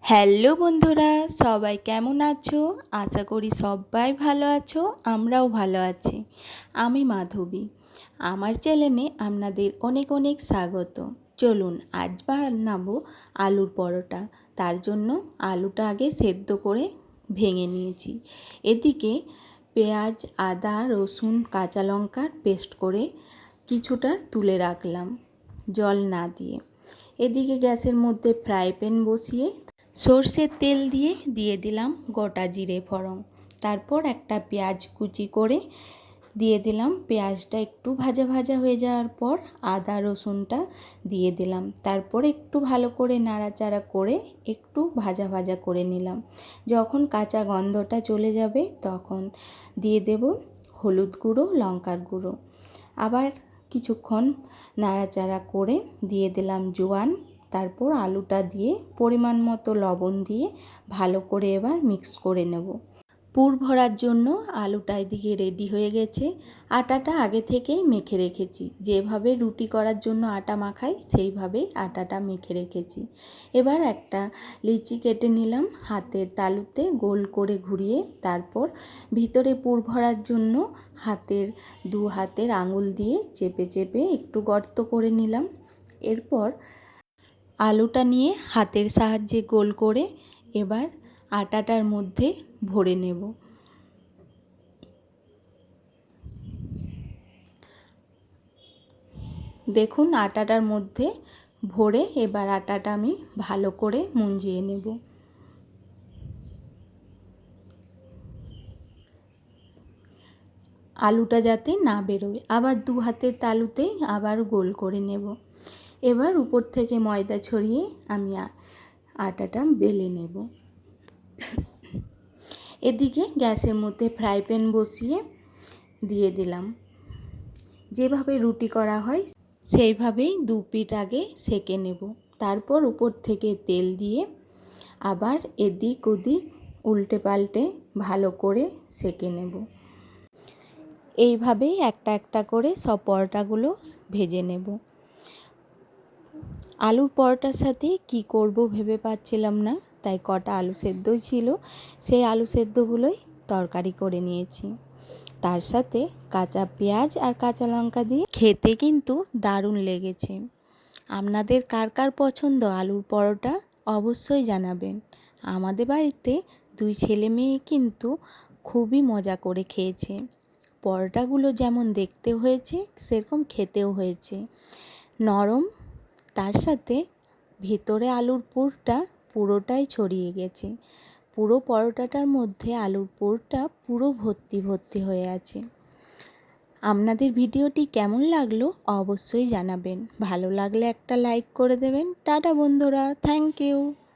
Hello বন্ধুরা, সবাই কেমন আছো? আশা করি সবাই ভালো আছো। আমরাও ভালো আছি। আমি মাধবী। আমার চ্যানেলে আপনাদের অনেক অনেক স্বাগত। চলুন আজ বানাবো আলুর পরোটা। তার জন্য আলুটা আগে সেদ্ধ করে ভেঙে নিয়েছি। এদিকে পেঁয়াজ, আদা, রসুন, কাঁচা লঙ্কার পেস্ট করে কিছুটা তুলে রাখলাম জল না দিয়ে। এদিকে গ্যাসের মধ্যে ফ্রাই প্যান বসিয়ে সর্ষের তেল দিয়ে দিলাম গোটা জিরে ফোড়ন। তারপর একটা পেঁয়াজ কুচি করে দিয়ে দিলাম। পেঁয়াজটা একটু ভাজা ভাজা হয়ে যাওয়ার পর আদা রসুনটা দিয়ে দিলাম। তারপর একটু ভালো করে নাড়াচাড়া করে একটু ভাজা ভাজা করে নিলাম। যখন কাঁচা গন্ধটা চলে যাবে তখন দিয়ে দেব হলুদ গুঁড়ো, লঙ্কার গুঁড়ো। আবার কিছুক্ষণ নাড়াচাড়া করে দিয়ে দিলাম জোয়ান। তারপর আলুটা দিয়ে পরিমাণ মতো লবণ দিয়ে ভালো করে এবার মিক্স করে নেব। পুর ভরার জন্য আলুটা এদিকে রেডি হয়ে গেছে। আটাটা আগে থেকেই মেখে রেখেছি। যেভাবে রুটি করার জন্য আটা মাখাই সেইভাবেই আটাটা মেখে রেখেছি। এবার একটা লিচি কেটে নিলাম হাতের তালুতে গোল করে ঘুরিয়ে। তারপর ভিতরে পুর ভরার জন্য দু হাতের আঙুল দিয়ে চেপে চেপে একটু গর্ত করে নিলাম। এরপর আলুটা নিয়ে হাতের সাহায্যে গোল করে এবার আটাটার মধ্যে ভরে নেব। দেখুন আটাটার মধ্যে ভরে এবার আটাটা আমি ভালো করে মুঞ্জিয়ে নেব। আলুটা যাতে না বেরোয়। আবার দু হাতের তালুতে আবার গোল করে নেব। এবার উপর থেকে ময়দা ছড়িয়ে আমি আটাটা বেলে নেব। এদিকে গ্যাসের মধ্যে ফ্রাই প্যান বসিয়ে দিয়ে দিলাম। যেভাবে রুটি করা হয় সেইভাবেই দু পিঠ আগে সেঁকে নেব। তারপর উপর থেকে তেল দিয়ে আবার এদিক ওদিক উল্টে পাল্টে ভালো করে সেঁকে নেব। এইভাবেই একটা একটা করে সব পরোটাগুলো ভেজে নেব। আলুর পরোটার সাথে কি করব ভেবে পাচ্ছিলাম না, তাই কটা আলু সেদ্ধই ছিল সেই আলু সেদ্ধগুলোই তরকারি করে নিয়েছি। তার সাথে কাঁচা পেঁয়াজ আর কাঁচা লঙ্কা দিয়ে খেতে কিন্তু দারুণ লেগেছে। আপনাদের কার কার পছন্দ আলুর পরোটা অবশ্যই জানাবেন। আমাদের বাড়িতে দুই ছেলে মেয়ে কিন্তু খুবই মজা করে খেয়েছে। পরোটাগুলো যেমন দেখতে হয়েছে সেরকম খেতেও হয়েছে নরম। তার সাথে ভেতরে আলুর পুরটা পুরোটাই ছড়িয়ে গেছে। পুরো পরোটাটার মধ্যে আলুর পুরটা পুরো ভর্তি ভর্তি হয়ে আছে। আপনাদের ভিডিওটি কেমন লাগলো অবশ্যই জানাবেন। ভালো লাগলে একটা লাইক করে দেবেন। টাটা বন্ধুরা, থ্যাংক ইউ।